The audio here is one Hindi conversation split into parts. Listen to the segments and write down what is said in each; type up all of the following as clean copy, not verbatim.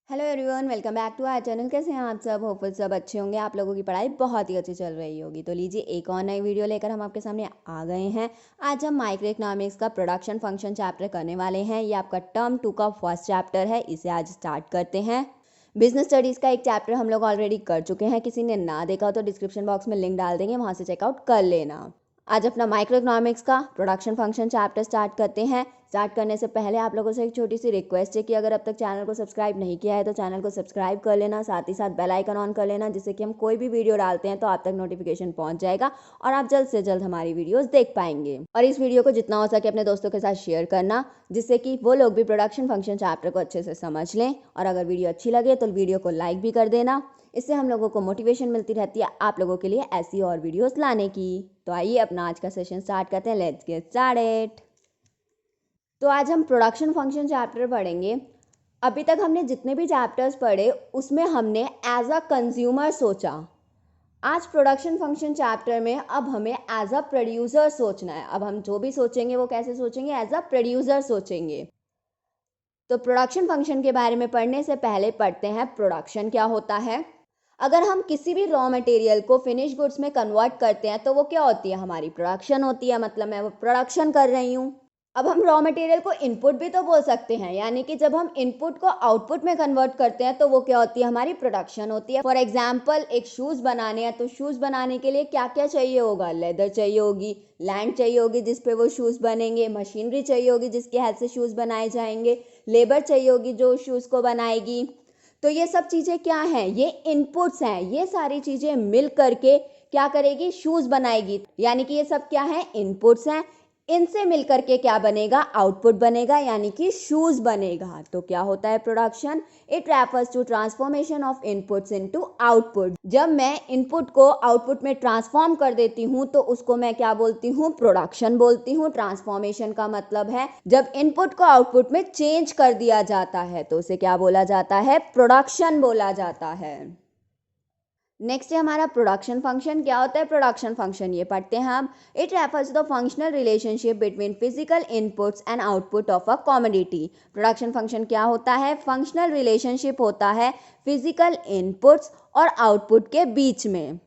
Hello everyone, welcome back to our channel. कैसे हैं आप सब? होपफुल सब अच्छे होंगे। आप लोगों की पढ़ाई बहुत ही अच्छी चल रही होगी। तो लीजिए एक और नई वीडियो लेकर हम आपके सामने आ गए हैं। आज हम माइक्रो इकोनॉमिक्स का प्रोडक्शन फंक्शन चैप्टर करने वाले हैं। ये आपका टर्म 2 का फर्स्ट चैप्टर है। इसे आज स्टार्ट करते हैं। बिजनेस स्टडीज़ का एक चैप्टर हम लोग ऑलरेडी कर चुके हैं। किसी ने ना देखा हो तो डिस्क्रिप्शन बॉक्स में लिंक डाल देंगे, वहाँ से चेकआउट कर लेना। आज अपना माइक्रो इकोनॉमिक्स का प्रोडक्शन फंक्शन चैप्टर स्टार्ट करते हैं। स्टार्ट करने से पहले आप लोगों से एक छोटी सी रिक्वेस्ट है कि अगर अब तक चैनल को सब्सक्राइब नहीं किया है तो चैनल को सब्सक्राइब कर लेना, साथ ही साथ बेल आइकन ऑन कर लेना, जिससे कि हम कोई भी वीडियो डालते हैं तो आप तक नोटिफिकेशन पहुंच जाएगा और आप जल्द से जल्द हमारी वीडियोस देख पाएंगे। और इस वीडियो को जितना हो सके अपने दोस्तों के साथ शेयर करना, जिससे कि वो लोग भी प्रोडक्शन फंक्शन चैप्टर को अच्छे से समझ लें। और अगर वीडियो अच्छी लगे तो वीडियो को लाइक भी कर देना। इससे हम लोगों को मोटिवेशन मिलती रहती है आप लोगों के लिए ऐसी और वीडियोस लाने की। तो आइए अपना आज का सेशन स्टार्ट करते हैं। Let's get started. तो आज हम प्रोडक्शन फंक्शन चैप्टर पढ़ेंगे। अभी तक हमने जितने भी चैप्टर्स पढ़े उसमें हमने एज अ कंज्यूमर सोचा। आज प्रोडक्शन फंक्शन चैप्टर में अब हमें एज अ प्रोड्यूसर सोचना है। अब हम जो भी सोचेंगे वो कैसे सोचेंगे? एज अ प्रोड्यूसर सोचेंगे। तो प्रोडक्शन फंक्शन के बारे में पढ़ने से पहले पढ़ते हैं प्रोडक्शन क्या होता है। अगर हम किसी भी रॉ मटेरियल को फिनिश गुड्स में कन्वर्ट करते हैं तो वो क्या होती है? हमारी प्रोडक्शन होती है। मतलब मैं वो प्रोडक्शन कर रही हूँ। अब हम रॉ मटेरियल को इनपुट भी तो बोल सकते हैं, यानी कि जब हम इनपुट को आउटपुट में कन्वर्ट करते हैं तो वो क्या होती है? हमारी प्रोडक्शन होती है। फॉर एग्जाम्पल एक शूज़ बनाने हैं तो शूज़ बनाने के लिए क्या क्या चाहिए होगा? लेदर चाहिए होगी, लैंड चाहिए होगी जिस पे वो शूज़ बनेंगे, मशीनरी चाहिए होगी जिसकी हेल्प से शूज़ बनाए जाएंगे, लेबर चाहिए होगी जो शूज़ को बनाएगी। तो ये सब चीज़ें क्या हैं? ये इनपुट्स हैं। ये सारी चीज़ें मिल करके क्या करेगी? शूज़ बनाएगी। यानी कि ये सब क्या है? इनपुट्स हैं। इनसे मिल करके क्या बनेगा? आउटपुट बनेगा, यानी कि शूज़ बनेगा। तो क्या होता है production? It refers to transformation of inputs into output. जब मैं इनपुट को आउटपुट में ट्रांसफॉर्म कर देती हूँ तो उसको मैं क्या बोलती हूँ? प्रोडक्शन बोलती हूँ। ट्रांसफॉर्मेशन का मतलब है जब इनपुट को आउटपुट में चेंज कर दिया जाता है तो उसे क्या बोला जाता है? प्रोडक्शन बोला जाता है। नेक्स्ट है हमारा प्रोडक्शन फंक्शन। क्या होता है प्रोडक्शन फंक्शन? ये पढ़ते हैं हम। It refers to the functional relationship between physical inputs and output of a commodity. Production function क्या होता है? फंक्शनल रिलेशनशिप होता है फिजिकल इनपुट्स और आउटपुट के बीच में।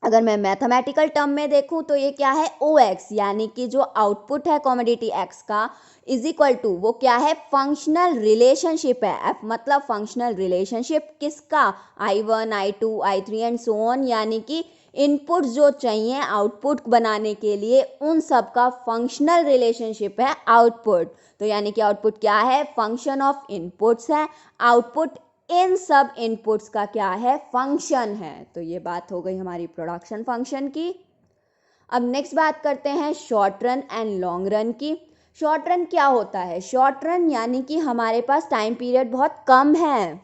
अगर मैं मैथमेटिकल टर्म में देखूं तो ये क्या है? ओ एक्स, यानी कि जो आउटपुट है कमोडिटी एक्स का इज इक्वल टू वो क्या है? फंक्शनल रिलेशनशिप है। एफ मतलब फंक्शनल रिलेशनशिप किसका? I1 I2 I3 and so on, यानी कि इनपुट्स जो चाहिए आउटपुट बनाने के लिए उन सब का फंक्शनल रिलेशनशिप है आउटपुट। तो यानी कि आउटपुट क्या है? फंक्शन ऑफ इनपुट्स है। आउटपुट इन सब इनपुट्स का क्या है? फंक्शन है। तो ये बात हो गई हमारी प्रोडक्शन फंक्शन की। अब नेक्स्ट बात करते हैं short run and long run की। शॉर्ट रन क्या होता है? शॉर्ट रन यानी कि हमारे पास टाइम पीरियड बहुत कम है।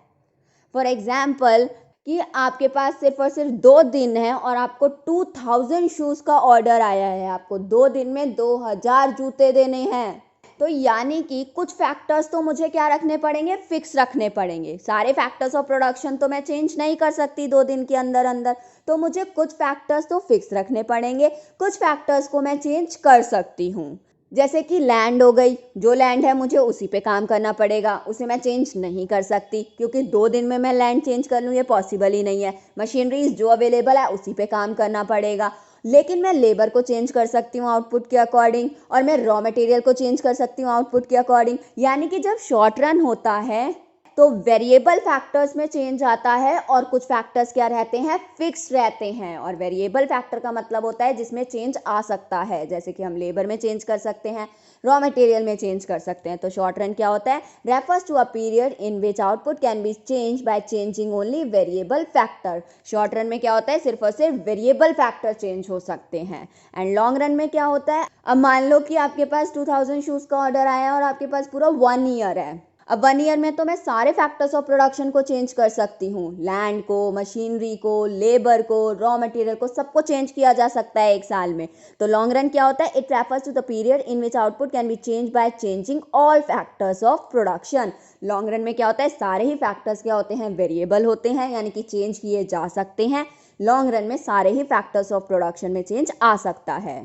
फॉर एग्जाम्पल कि आपके पास सिर्फ और सिर्फ 2 दिन है और आपको 2000 शूज़ का ऑर्डर आया है। आपको 2 दिन में 2000 जूते देने हैं। तो यानी कि कुछ फैक्टर्स तो मुझे क्या रखने पड़ेंगे? फिक्स रखने पड़ेंगे। सारे फैक्टर्स ऑफ प्रोडक्शन तो मैं चेंज नहीं कर सकती 2 दिन के अंदर अंदर। तो मुझे कुछ फैक्टर्स तो फिक्स रखने पड़ेंगे, कुछ फैक्टर्स को मैं चेंज कर सकती हूँ। जैसे कि लैंड हो गई, जो लैंड है मुझे उसी पे काम करना पड़ेगा, उसे मैं चेंज नहीं कर सकती क्योंकि 2 दिन में मैं लैंड चेंज कर लूँ ये पॉसिबल ही नहीं है। मशीनरीज जो अवेलेबल है उसी पे काम करना पड़ेगा। लेकिन मैं लेबर को चेंज कर सकती हूँ आउटपुट के अकॉर्डिंग, और मैं रॉ मटेरियल को चेंज कर सकती हूँ आउटपुट के अकॉर्डिंग। यानी कि जब शॉर्ट रन होता है तो वेरिएबल फैक्टर्स में चेंज आता है और कुछ फैक्टर्स क्या रहते हैं? फिक्स रहते हैं। और वेरिएबल फैक्टर का मतलब होता है जिसमें चेंज आ सकता है, जैसे कि हम लेबर में चेंज कर सकते हैं, रॉ मटेरियल में चेंज कर सकते हैं। तो शॉर्ट रन क्या होता है? Refers to a period in which output can be change by changing only variable factor. Short run में क्या होता है? सिर्फ और सिर्फ वेरिएबल फैक्टर चेंज हो सकते हैं। एंड लॉन्ग रन में क्या होता है? अब मान लो कि आपके पास 2000 शूज़ का ऑर्डर आया है और आपके पास पूरा 1 ईयर है। अब 1 ईयर में तो मैं सारे फैक्टर्स ऑफ प्रोडक्शन को चेंज कर सकती हूँ। लैंड को, मशीनरी को, लेबर को, रॉ मटेरियल को, सबको चेंज किया जा सकता है 1 साल में। तो लॉन्ग रन क्या होता है? It refers to the period in which output can be change by changing all factors of production. Long run में क्या होता है? सारे ही फैक्टर्स क्या होते हैं? वेरिएबल होते हैं, यानी कि चेंज किए जा सकते हैं। लॉन्ग रन में सारे ही फैक्टर्स ऑफ प्रोडक्शन में चेंज आ सकता है।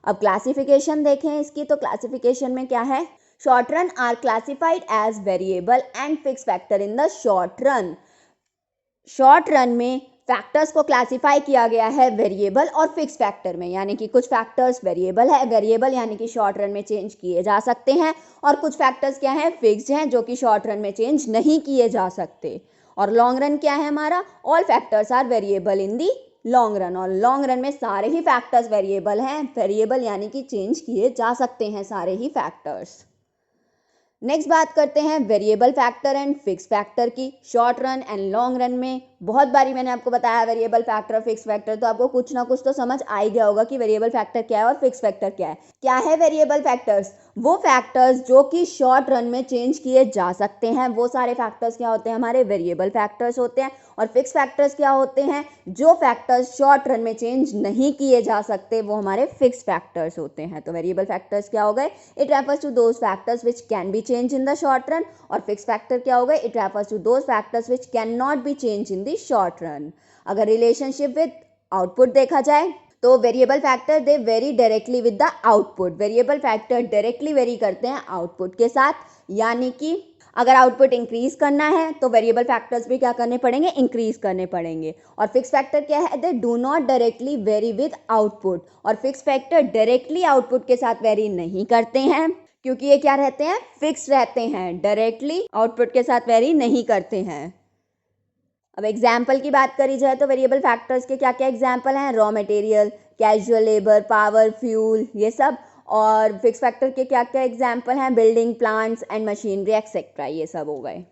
अब क्लासिफिकेशन देखें इसकी, तो क्लासिफिकेशन में क्या है? Short run are classified as variable and fix factor in the short run. Short run में फैक्टर्स को क्लासिफाई किया गया है वेरिएबल और फिक्स फैक्टर में, यानी कि कुछ फैक्टर्स वेरिएबल है, वेरिएबल यानी कि शॉर्ट रन में चेंज किए जा सकते हैं, और कुछ फैक्टर्स क्या हैं, फिक्स्ड हैं, जो कि शॉर्ट रन में चेंज नहीं किए जा सकते। और लॉन्ग रन क्या है हमारा, all factors are variable in the long run, और लॉन्ग रन में सारे ही फैक्टर्स वेरिएबल हैं, वेरिएबल यानी कि चेंज किए जा सकते हैं सारे ही फैक्टर्स। नेक्स्ट बात करते हैं variable factor and fix factor की। Short run and long run में बहुत बारी मैंने आपको बताया वेरिएबल फैक्टर और फिक्स फैक्टर, तो आपको कुछ ना कुछ तो समझ आ ही गया होगा कि वेरिएबल फैक्टर क्या है और फिक्स फैक्टर क्या है। क्या है वेरिएबल फैक्टर्स, वो फैक्टर्स जो कि शॉर्ट रन में चेंज किए जा सकते हैं, वो सारे फैक्टर्स क्या होते हैं, हमारे वेरिएबल फैक्टर्स होते हैं। और फिक्स फैक्टर्स क्या होते हैं, जो फैक्टर्स शॉर्ट रन में चेंज नहीं किए जा सकते, वो हमारे फिक्स फैक्टर्स होते हैं। तो वेरिएबल फैक्टर्स क्या हो गए, it refers to those factors which can be change in the short run. और फिक्स फैक्टर क्या हो गए, it refers to those factors which can not be change in the short run. अगर रिलेशनशिप विद आउटपुट देखा जाए तो variable factor they vary directly with the output. Variable factor directly vary करते हैं आउटपुट के साथ, यानी कि अगर आउटपुट इंक्रीज करना है तो वेरिएबल फैक्टर्स भी क्या करने पड़ेंगे, इंक्रीज करने पड़ेंगे। और फिक्स फैक्टर क्या है, they do not directly very with output. और फिक्स फैक्टर डायरेक्टली आउटपुट के साथ वेरी नहीं करते हैं, क्योंकि ये क्या रहते हैं, फिक्स रहते हैं, डायरेक्टली आउटपुट के साथ वेरी नहीं करते हैं। अब एग्जाम्पल की बात करी जाए तो वेरिएबल फैक्टर्स के क्या क्या एग्जाम्पल हैं, raw material, casual labour, power, fuel, ये सब। और फिक्स फैक्टर के क्या क्या एग्जाम्पल हैं, building, plants and machinery etcetera, ये सब हो गए।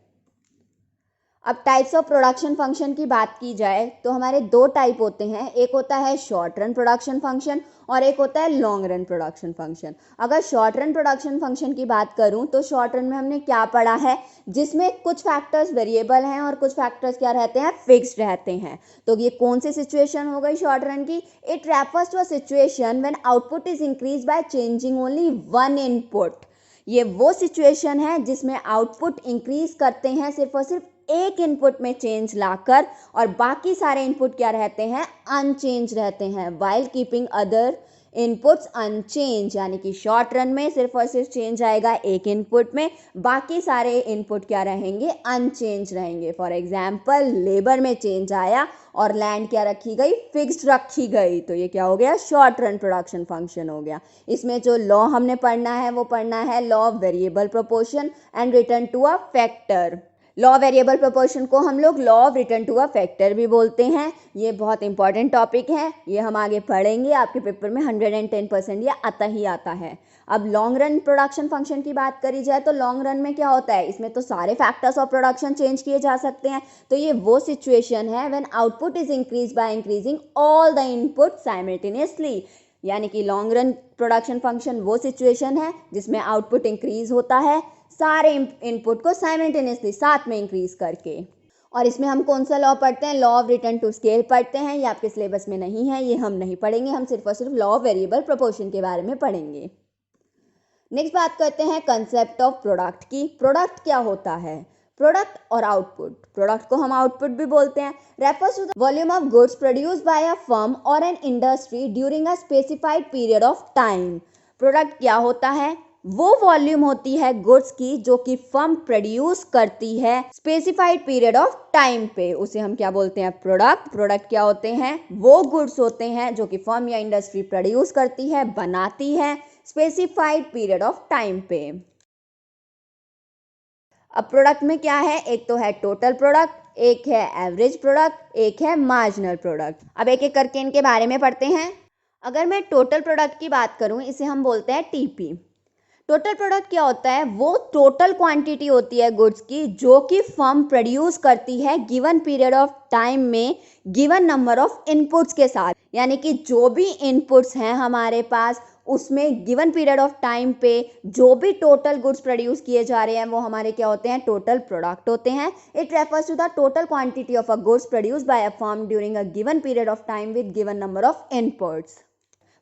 अब टाइप्स ऑफ प्रोडक्शन फंक्शन की बात की जाए तो हमारे दो टाइप होते हैं, एक होता है शॉर्ट रन प्रोडक्शन फंक्शन और एक होता है लॉन्ग रन प्रोडक्शन फंक्शन। अगर शॉर्ट रन प्रोडक्शन फंक्शन की बात करूं तो शॉर्ट रन में हमने क्या पढ़ा है, जिसमें कुछ फैक्टर्स वेरिएबल हैं और कुछ फैक्टर्स क्या रहते हैं, फिक्स्ड रहते हैं। तो ये कौन सी सिचुएशन हो गई शॉर्ट रन की, it refers to a situation when output is increase by changing only one input. ये वो सिचुएशन है जिसमें आउटपुट इंक्रीज करते हैं सिर्फ और सिर्फ एक इनपुट में चेंज लाकर, और बाकी सारे इनपुट क्या रहते हैं, अनचेंज रहते हैं, while keeping other inputs unchange. यानी कि शॉर्ट रन में सिर्फ और सिर्फ चेंज आएगा एक इनपुट में, बाकी सारे इनपुट क्या रहेंगे, अनचेंज रहेंगे। फॉर एग्जाम्पल लेबर में चेंज आया और लैंड क्या रखी गई, फिक्स्ड रखी गई, तो ये क्या हो गया, शॉर्ट रन प्रोडक्शन फंक्शन हो गया। इसमें जो लॉ हमने पढ़ना है वो पढ़ना है law of variable proportion and return to a factor. Law variable proportion को हम लोग law of return to a factor भी बोलते हैं। ये बहुत इंपॉर्टेंट टॉपिक है, ये हम आगे पढ़ेंगे, आपके पेपर में 110% ये आता ही आता है। अब लॉन्ग रन प्रोडक्शन फंक्शन की बात करी जाए तो लॉन्ग रन में क्या होता है, इसमें तो सारे फैक्टर्स ऑफ प्रोडक्शन चेंज किए जा सकते हैं। तो ये वो सिचुएशन है when output is increase by increasing all the input simultaneously. यानी कि लॉन्ग रन प्रोडक्शन फंक्शन वो सिचुएशन है जिसमें आउटपुट इंक्रीज होता है सारे इनपुट को साइमल्टेनियसली साथ में इंक्रीज करके। और इसमें हम कौन सा लॉ पढ़ते हैं, law of return to scale पढ़ते हैं। ये आपके सिलेबस में नहीं है, ये हम नहीं पढ़ेंगे, हम सिर्फ और सिर्फ लॉ ऑफ वेरिएबल प्रोपोर्शन के बारे में पढ़ेंगे। नेक्स्ट बात करते हैं कंसेप्ट ऑफ प्रोडक्ट की। प्रोडक्ट क्या होता है, प्रोडक्ट और आउटपुट, प्रोडक्ट को हम आउटपुट भी बोलते हैं, refers to the volume of goods produced by a firm और an industry during a specified period of time. Product क्या होता है, वो वॉल्यूम होती है गुड्स की जो कि फर्म प्रोड्यूस करती है स्पेसिफाइड पीरियड ऑफ टाइम पे, उसे हम क्या बोलते हैं, प्रोडक्ट। प्रोडक्ट क्या होते हैं, वो गुड्स होते हैं जो कि फर्म या इंडस्ट्री प्रोड्यूस करती है, बनाती है स्पेसिफाइड पीरियड ऑफ टाइम पे। अब प्रोडक्ट में क्या है, एक तो है टोटल प्रोडक्ट, एक है एवरेज प्रोडक्ट, एक है मार्जिनल प्रोडक्ट। अब एक एक करके इनके बारे में पढ़ते हैं। अगर मैं टोटल प्रोडक्ट की बात करूं, इसे हम बोलते हैं टीपी। टोटल प्रोडक्ट क्या होता है, वो टोटल क्वांटिटी होती है गुड्स की जो कि फर्म प्रोड्यूस करती है गिवन पीरियड ऑफ टाइम में गिवन नंबर ऑफ इनपुट्स के साथ। यानी कि जो भी इनपुट्स हैं हमारे पास उसमें गिवन पीरियड ऑफ टाइम पे जो भी टोटल गुड्स प्रोड्यूस किए जा रहे हैं वो हमारे क्या होते हैं, टोटल प्रोडक्ट होते हैं। It refers to the total quantity of a goods produced by a firm during a given period of time with given number of inputs.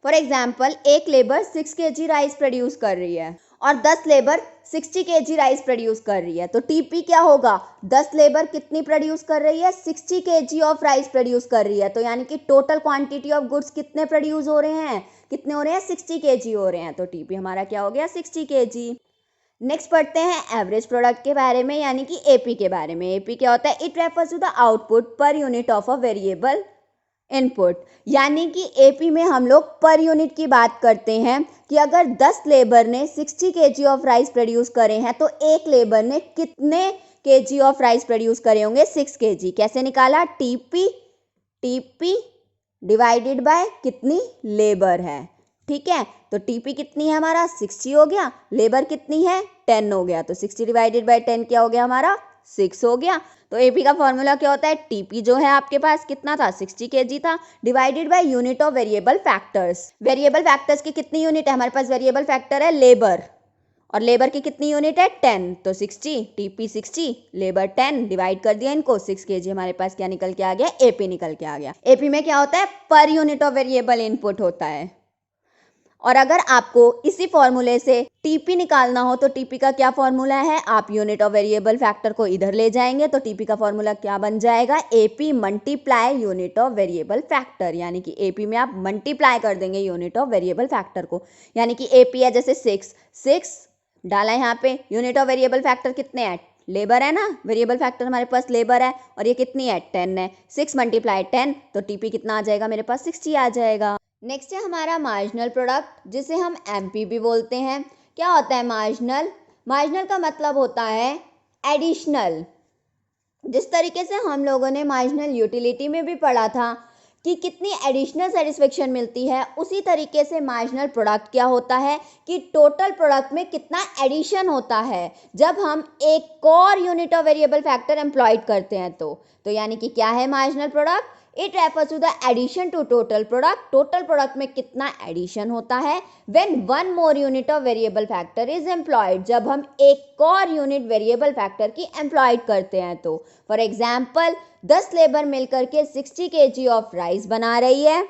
For example, एक लेबर 6 kg राइस प्रोड्यूस कर रही है और 10 लेबर 60 kg राइस प्रोड्यूस कर रही है, तो टीपी क्या होगा, 10 लेबर कितनी प्रोड्यूस कर रही है, 60 kg ऑफ राइस प्रोड्यूस कर रही है। तो यानी कि टोटल क्वांटिटी ऑफ गुड्स कितने प्रोड्यूस हो रहे हैं, कितने हो रहे हैं, 60 kg हो रहे हैं। तो टीपी हमारा क्या हो गया, 60 kg। नेक्स्ट पढ़ते हैं एवरेज प्रोडक्ट के बारे में, यानी कि एपी के बारे में। एपी क्या होता है? It refers to the output per unit of a variable input, यानी कि एपी में हम लोग पर यूनिट की बात करते हैं कि अगर 10 लेबर ने 60 केजी ऑफ राइस प्रोड्यूस करे हैं तो एक लेबर ने कितने केजी ऑफ राइस प्रोड्यूस करे होंगे? 6 केजी। कैसे निकाला? टीपी डिवाइडेड बाय कितनी लेबर है, ठीक है। तो टीपी कितनी है हमारा? 60 हो गया, लेबर कितनी है? 10 हो गया, तो 60 डिवाइडेड बाय 10 क्या हो गया हमारा? 6 हो गया। तो एपी का फॉर्मूला क्या होता है? टीपी जो है आपके पास कितना था? 60 केजी था, divided by unit of variable factors. Variable factors की कितनी यूनिट है हमारे पास? वेरिएबल फैक्टर है लेबर, और लेबर की कितनी यूनिट है? 10। तो 60, टीपी 60, लेबर 10, डिवाइड कर दिया इनको, 6 केजी हमारे पास क्या निकल के आ गया? एपी निकल के आ गया। एपी में क्या होता है? पर यूनिट ऑफ वेरिएबल इनपुट होता है। और अगर आपको इसी फॉर्मूले से टीपी निकालना हो तो टीपी का क्या फॉर्मूला है? आप यूनिट ऑफ वेरिएबल फैक्टर को इधर ले जाएंगे तो टीपी का फॉर्मूला क्या बन जाएगा? AP multiply unit of variable factor, यानी कि एपी में आप मल्टीप्लाई कर देंगे यूनिट ऑफ वेरिएबल फैक्टर को, यानी कि एपी है जैसे 6 डाला यहाँ पे, यूनिट ऑफ वेरिएबल फैक्टर कितने हैं? लेबर है ना, वेरिएबल फैक्टर हमारे पास लेबर है, और ये कितनी है? 10 है। 6 मल्टीप्लाई 10, तो टीपी कितना आ जाएगा मेरे पास? 60 आ जाएगा। नेक्स्ट है हमारा मार्जिनल प्रोडक्ट, जिसे हम एमपी भी बोलते हैं। क्या होता है मार्जिनल? मार्जिनल का मतलब होता है एडिशनल। जिस तरीके से हम लोगों ने मार्जिनल यूटिलिटी में भी पढ़ा था कि कितनी एडिशनल सेटिस्फेक्शन मिलती है, उसी तरीके से मार्जिनल प्रोडक्ट क्या होता है कि टोटल प्रोडक्ट में कितना एडिशन होता है जब हम एक और unit of variable factor employed करते हैं। तो यानी कि क्या है marginal product? It refers to the addition to total product. Total product में कितना एडिशन होता है when one more unit of variable factor is employed, जब हम एक और यूनिट वेरिएबल फैक्टर की एम्प्लॉयड करते हैं। तो फॉर एग्जाम्पल 10 लेबर मिलकर के 60 केजी ऑफ राइस बना रही है।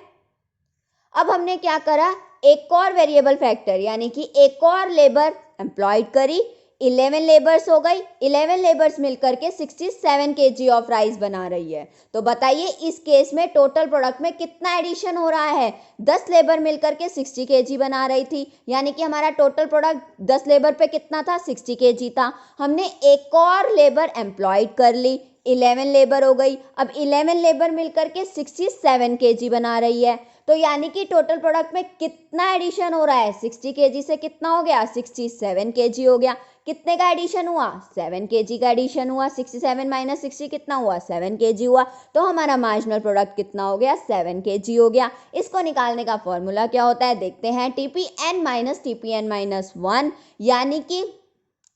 अब हमने क्या करा? एक और वेरिएबल फैक्टर यानी कि एक और लेबर एम्प्लॉयड करी, 11 लेबर्स हो गई। 11 लेबर्स मिलकर के 67 केजी ऑफ राइस बना रही है। तो बताइए इस केस में टोटल प्रोडक्ट में कितना एडिशन हो रहा है? 10 लेबर मिलकर के 60 केजी बना रही थी, यानी कि हमारा टोटल प्रोडक्ट 10 लेबर पे कितना था? 60 केजी था। हमने एक और लेबर एम्प्लॉयड कर ली, 11 लेबर हो गई। अब 11 लेबर मिलकर के 67 केजी बना रही है, तो यानी कि टोटल प्रोडक्ट में कितना एडिशन हो रहा है? 60 केजी से कितना हो गया? 67 केजी हो गया। कितने का एडिशन हुआ? 7 केजी का एडिशन हुआ। 67 माइनस 60 कितना हुआ? 7 केजी हुआ। तो हमारा मार्जिनल प्रोडक्ट कितना हो गया? 7 केजी हो गया। इसको निकालने का फॉर्मूला क्या होता है? देखते हैं। TP n minus TP n minus 1, यानी कि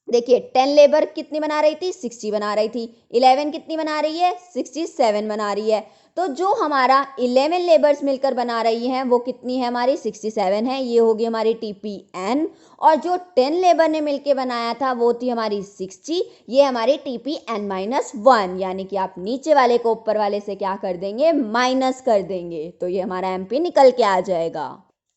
देखिए 10 लेबर कितनी बना रही थी? 60 बना रही थी। 11 कितनी बना रही है? 67 बना रही है। तो जो हमारा 11 लेबर्स मिलकर बना रही हैं वो कितनी है हमारी? 67 है। ये होगी हमारी टीपी एन। और जो 10 लेबर ने मिलकर बनाया था वो थी हमारी 60। ये हमारी टीपी एन माइनस 1, यानी कि आप नीचे वाले को ऊपर वाले से क्या कर देंगे? माइनस कर देंगे। तो ये हमारा एमपी निकल के आ जाएगा।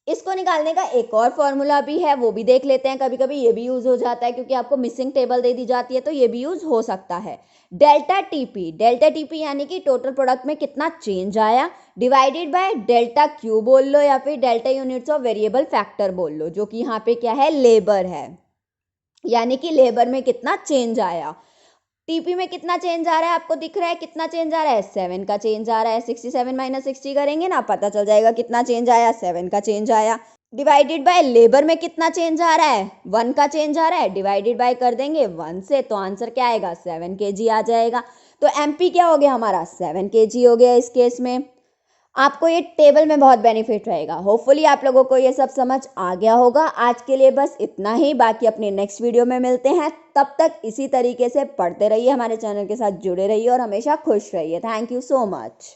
इसको निकालने का एक और फॉर्मूला भी है, वो भी देख लेते हैं। कभी कभी ये भी यूज हो जाता है क्योंकि आपको मिसिंग टेबल दे दी जाती है, तो ये भी यूज हो सकता है। डेल्टा टीपी यानी कि टोटल प्रोडक्ट में कितना चेंज आया, डिवाइडेड बाय डेल्टा क्यू बोल लो या फिर delta units of variable factor बोल लो, जो कि यहाँ पे क्या है? लेबर है, यानी कि लेबर में कितना चेंज आया। टीपी में कितना चेंज आ रहा है आपको दिख रहा है? कितना चेंज आ रहा है? 7 का चेंज आ रहा है। 67 माइनस 60 करेंगे ना, पता चल जाएगा कितना चेंज आया। 7 का चेंज आया। डिवाइडेड बाय लेबर में कितना चेंज आ रहा है? 1 का चेंज आ रहा है। डिवाइडेड बाय कर देंगे 1 से, तो आंसर क्या आएगा? 7 केजी आ जाएगा। तो एमपी क्या हो गया हमारा? 7 केजी हो गया इस केस में। आपको ये टेबल में बहुत बेनिफिट रहेगा। होपफुली आप लोगों को ये सब समझ आ गया होगा। आज के लिए बस इतना ही, बाकी अपने नेक्स्ट वीडियो में मिलते हैं। तब तक इसी तरीके से पढ़ते रहिए, हमारे चैनल के साथ जुड़े रहिए और हमेशा खुश रहिए। Thank you so much.